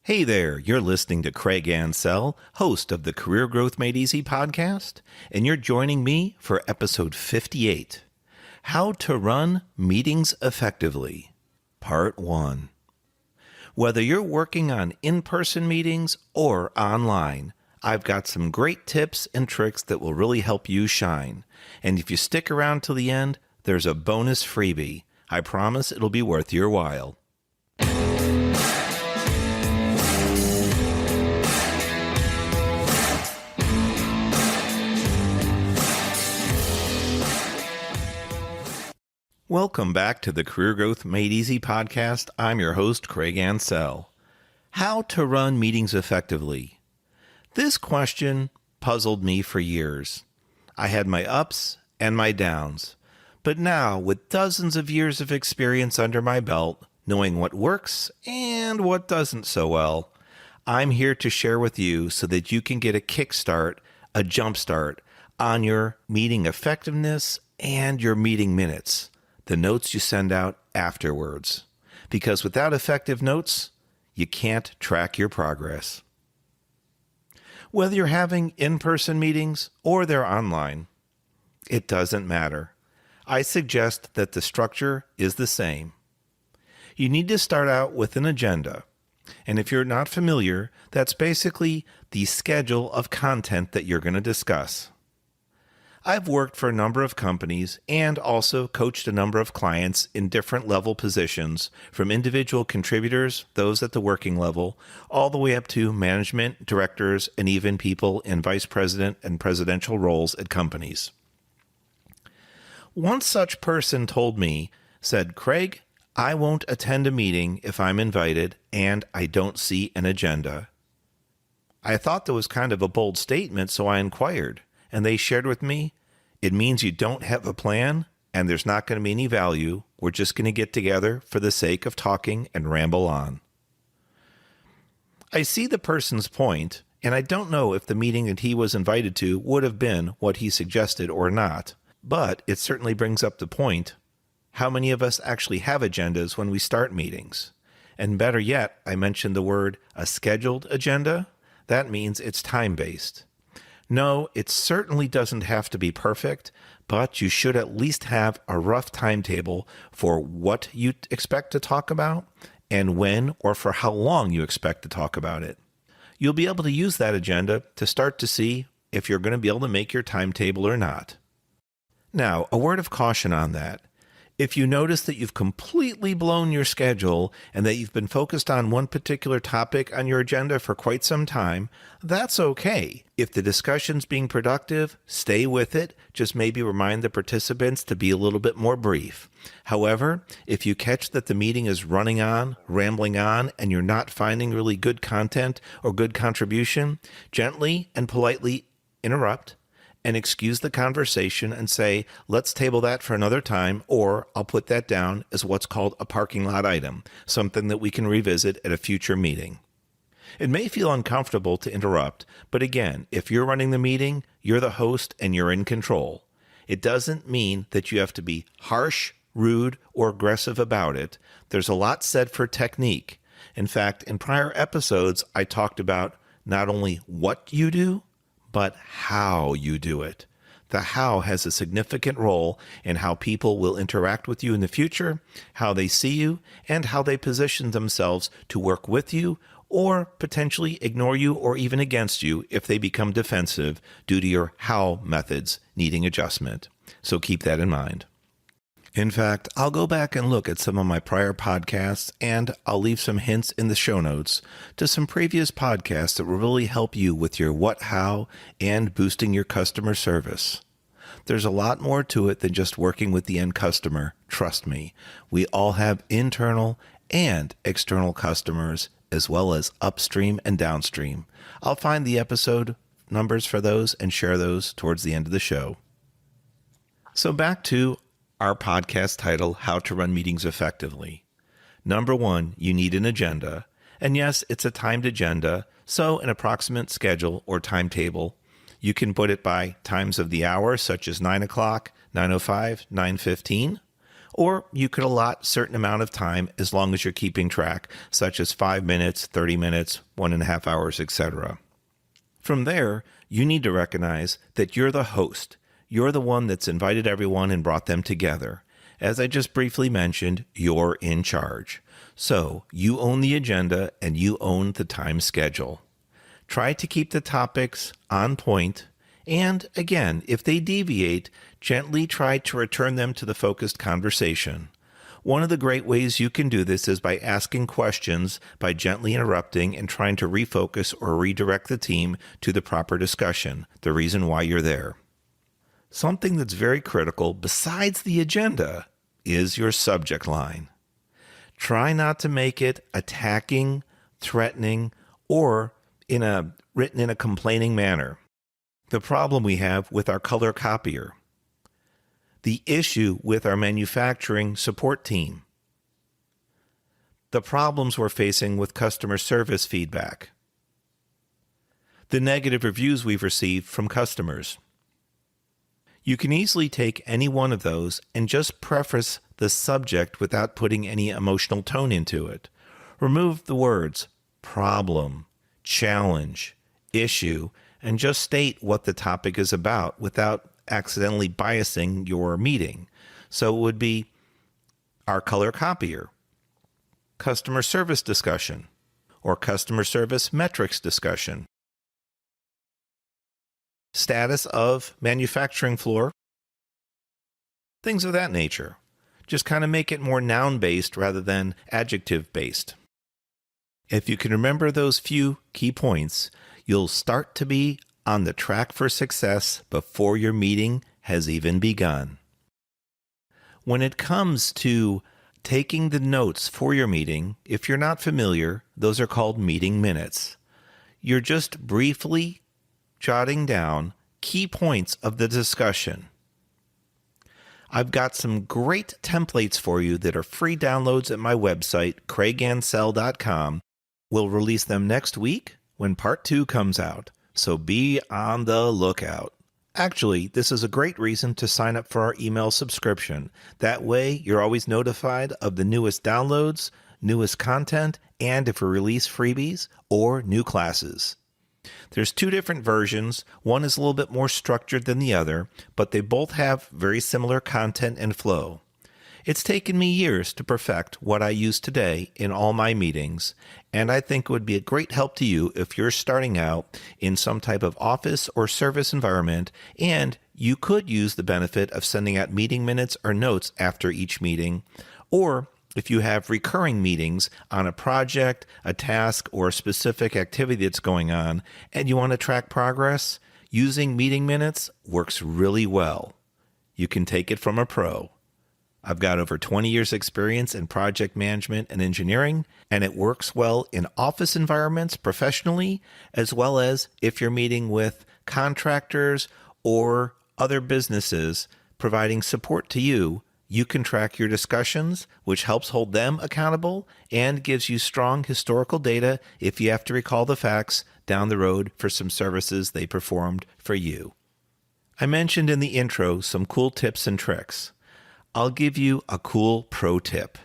Hey there, you're listening to Craig Ansell, host of the Career Growth Made Easy podcast, and you're joining me for episode 58, How to Run Meetings Effectively, Part 1. Whether you're working on in-person meetings or online, I've got some great tips and tricks that will really help you shine. And if you stick around till the end, there's a bonus freebie. I promise it'll be worth your while. Welcome back to the Career Growth Made Easy podcast. I'm your host, Craig Ansell. How to run meetings effectively? This question puzzled me for years. I had my ups and my downs. But now, with dozens of years of experience under my belt, knowing what works and what doesn't so well, I'm here to share with you so that you can get a kickstart, a jumpstart on your meeting effectiveness and your meeting minutes. The notes you send out afterwards. Because without effective notes, you can't track your progress. Whether you're having in-person meetings or they're online, it doesn't matter. I suggest that the structure is the same. You need to start out with an agenda. And if you're not familiar, that's basically the schedule of content that you're going to discuss. I've worked for a number of companies and also coached a number of clients in different level positions, from individual contributors, those at the working level, all the way up to management, directors, and even people in vice president and presidential roles at companies. One such person told me, said, "Craig, I won't attend a meeting if I'm invited and I don't see an agenda." I thought that was kind of a bold statement, so I inquired. And they shared with me, it means you don't have a plan and there's not going to be any value. We're just going to get together for the sake of talking and ramble on. I see the person's point, and I don't know if the meeting that he was invited to would have been what he suggested or not, but it certainly brings up the point, how many of us actually have agendas when we start meetings? And better yet, I mentioned the word a scheduled agenda. That means it's time-based. No, it certainly doesn't have to be perfect, but you should at least have a rough timetable for what you expect to talk about and when or for how long you expect to talk about it. You'll be able to use that agenda to start to see if you're going to be able to make your timetable or not. Now, a word of caution on that. If you notice that you've completely blown your schedule and that you've been focused on one particular topic on your agenda for quite some time, that's okay. If the discussion's being productive, stay with it. Just maybe remind the participants to be a little bit more brief. However, if you catch that the meeting is running on, rambling on, and you're not finding really good content or good contribution, gently and politely interrupt and excuse the conversation and say, let's table that for another time, or I'll put that down as what's called a parking lot item, something that we can revisit at a future meeting. It may feel uncomfortable to interrupt, but again, if you're running the meeting, you're the host and you're in control. It doesn't mean that you have to be harsh, rude, or aggressive about it. There's a lot said for technique. In fact, in prior episodes, I talked about not only what you do, but how you do it. The how has a significant role in how people will interact with you in the future, how they see you, and how they position themselves to work with you or potentially ignore you or even against you if they become defensive due to your how methods needing adjustment. So keep that in mind. In fact, I'll go back and look at some of my prior podcasts, and I'll leave some hints in the show notes to some previous podcasts that will really help you with your what, how, and boosting your customer service. There's a lot more to it than just working with the end customer. Trust me, we all have internal and external customers, as well as upstream and downstream. I'll find the episode numbers for those and share those towards the end of the show. So back to our podcast title, How to Run Meetings Effectively. Number one, you need an agenda. And yes, it's a timed agenda, so an approximate schedule or timetable. You can put it by times of the hour, such as 9 o'clock, 9:05, 9:15, Or you could allot a certain amount of time as long as you're keeping track, such as 5 minutes, 30 minutes, 1.5 hours, etc. From there, you need to recognize that you're the host. You're the one that's invited everyone and brought them together. As I just briefly mentioned, you're in charge. So you own the agenda and you own the time schedule. Try to keep the topics on point. And again, if they deviate, gently try to return them to the focused conversation. One of the great ways you can do this is by asking questions, by gently interrupting and trying to refocus or redirect the team to the proper discussion, the reason why you're there. Something that's very critical besides the agenda is your subject line. Try not to make it attacking, threatening, or written in a complaining manner. The problem we have with our color copier. The issue with our manufacturing support team. The problems we're facing with customer service feedback. The negative reviews we've received from customers. You can easily take any one of those and just preface the subject without putting any emotional tone into it. Remove the words problem, challenge, issue, and just state what the topic is about without accidentally biasing your meeting. So it would be our color copier, customer service discussion, or customer service metrics discussion, status of manufacturing floor, things of that nature. Just kind of make it more noun-based rather than adjective-based. If you can remember those few key points, you'll start to be on the track for success before your meeting has even begun. When it comes to taking the notes for your meeting, if you're not familiar, those are called meeting minutes. You're just briefly jotting down key points of the discussion. I've got some great templates for you that are free downloads at my website, craigansell.com. We'll release them next week when part 2 comes out, so be on the lookout. Actually, this is a great reason to sign up for our email subscription. That way, you're always notified of the newest downloads, newest content, and if we release freebies or new classes. There's 2 different versions. One is a little bit more structured than the other, but they both have very similar content and flow. It's taken me years to perfect what I use today in all my meetings, and I think it would be a great help to you if you're starting out in some type of office or service environment, and you could use the benefit of sending out meeting minutes or notes after each meeting, or if you have recurring meetings on a project, a task, or a specific activity that's going on, and you want to track progress, using meeting minutes works really well. You can take it from a pro. I've got over 20 years experience in project management and engineering, and it works well in office environments professionally, as well as if you're meeting with contractors or other businesses providing support to you. You can track your discussions, which helps hold them accountable and gives you strong historical data if you have to recall the facts down the road for some services they performed for you. I mentioned in the intro some cool tips and tricks. I'll give you a cool pro tip.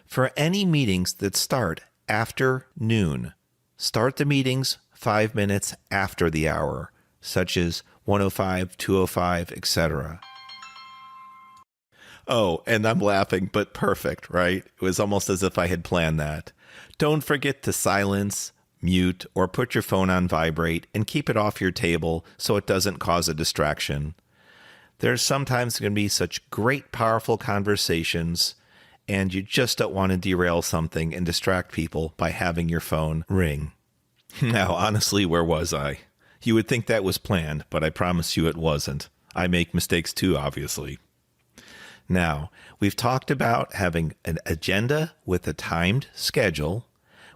For any meetings that start after noon, start the meetings 5 minutes after the hour, such as 1:05, 2:05, etc. Oh, and I'm laughing, but perfect, right? It was almost as if I had planned that. Don't forget to silence, mute, or put your phone on vibrate and keep it off your table so it doesn't cause a distraction. There's sometimes going to be such great, powerful conversations, and you just don't want to derail something and distract people by having your phone ring. Now, honestly, where was I? You would think that was planned, but I promise you it wasn't. I make mistakes too, obviously. Now, we've talked about having an agenda with a timed schedule.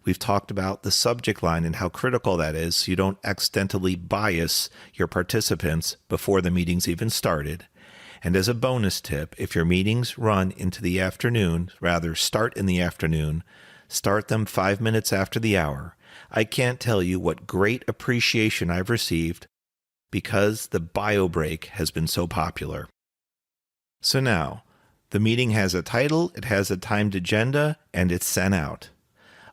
We've talked about the subject line and how critical that is so you don't accidentally bias your participants before the meeting's even started. And as a bonus tip, if your meetings run into the afternoon, rather start in the afternoon, start them 5 minutes after the hour. I can't tell you what great appreciation I've received because the bio break has been so popular. So now, The meeting has a title, it has a timed agenda, and it's sent out.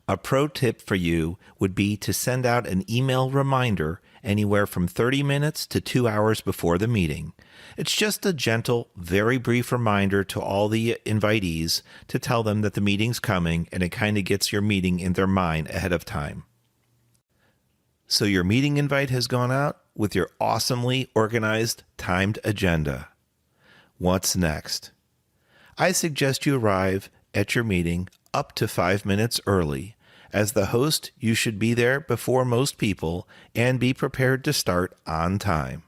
A pro tip for you would be to send out an email reminder anywhere from 30 minutes to 2 hours before the meeting. It's just a gentle, very brief reminder to all the invitees to tell them that the meeting's coming, and it kind of gets your meeting in their mind ahead of time. So your meeting invite has gone out with your awesomely organized, timed agenda. What's next? I suggest you arrive at your meeting up to 5 minutes early. As the host, you should be there before most people and be prepared to start on time.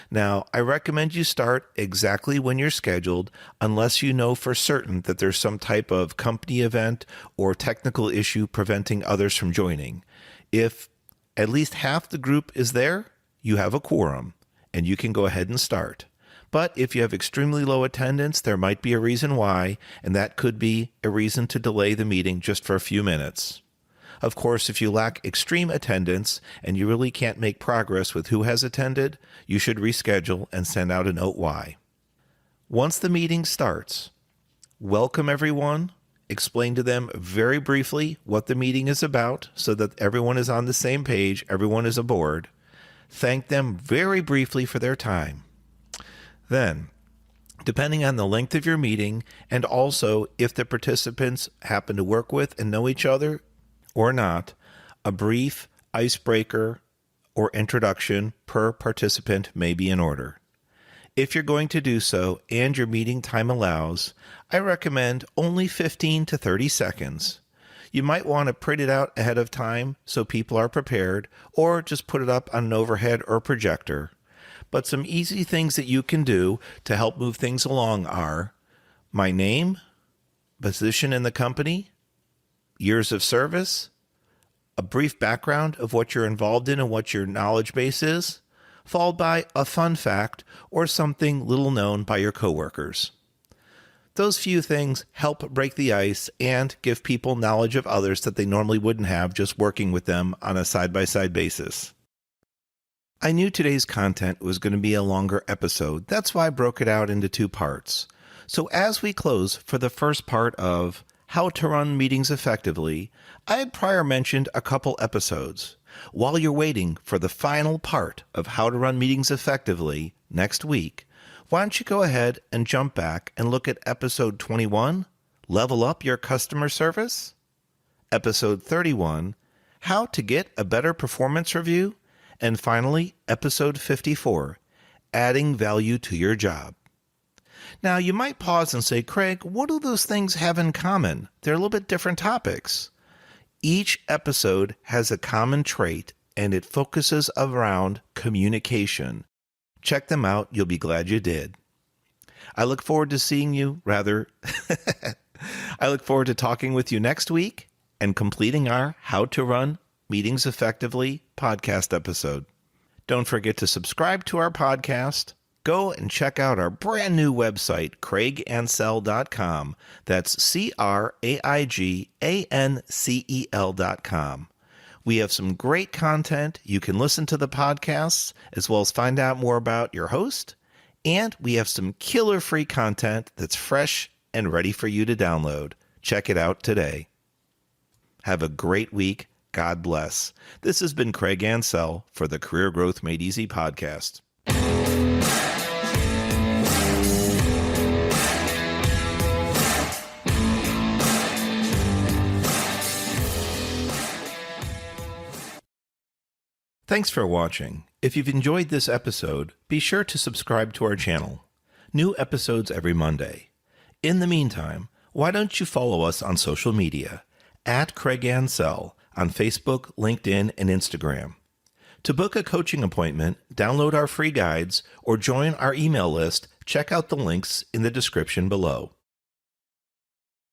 Now, I recommend you start exactly when you're scheduled unless you know for certain that there's some type of company event or technical issue preventing others from joining. If at least half the group is there, you have a quorum and you can go ahead and start. But if you have extremely low attendance, there might be a reason why, and that could be a reason to delay the meeting just for a few minutes. Of course, if you lack extreme attendance and you really can't make progress with who has attended, you should reschedule and send out a note why. Once the meeting starts, welcome everyone, explain to them very briefly what the meeting is about so that everyone is on the same page, everyone is aboard. Thank them very briefly for their time. Then, depending on the length of your meeting and also if the participants happen to work with and know each other or not, a brief icebreaker or introduction per participant may be in order. If you're going to do so and your meeting time allows, I recommend only 15 to 30 seconds. You might want to print it out ahead of time so people are prepared, or just put it up on an overhead or projector. But some easy things that you can do to help move things along are my name, position in the company, years of service, a brief background of what you're involved in and what your knowledge base is, followed by a fun fact or something little known by your coworkers. Those few things help break the ice and give people knowledge of others that they normally wouldn't have just working with them on a side-by-side basis. I knew today's content was going to be a longer episode. That's why I broke it out into 2 parts. So as we close for the first part of How to Run Meetings Effectively, I had prior mentioned a couple episodes. While you're waiting for the final part of How to Run Meetings Effectively next week, why don't you go ahead and jump back and look at episode 21, Level Up Your Customer Service, episode 31, How to Get a Better Performance Review, and finally, episode 54, Adding Value to Your Job. Now, you might pause and say, Craig, what do those things have in common? They're a little bit different topics. Each episode has a common trait, and it focuses around communication. Check them out. You'll be glad you did. I look forward to seeing you, I look forward to talking with you next week and completing our How to Run Meetings Effectively podcast episode. Don't forget to subscribe to our podcast. Go and check out our brand new website, craigancel.com. That's craigancel.com. We have some great content. You can listen to the podcasts as well as find out more about your host. And we have some killer free content that's fresh and ready for you to download. Check it out today. Have a great week. God bless. This has been Craig Ansell for the Career Growth Made Easy podcast. Thanks for watching. If you've enjoyed this episode, be sure to subscribe to our channel. New episodes every Monday. In the meantime, why don't you follow us on social media at Craig Ansell on Facebook, LinkedIn, and Instagram. To book a coaching appointment, download our free guides, or join our email list, check out the links in the description below.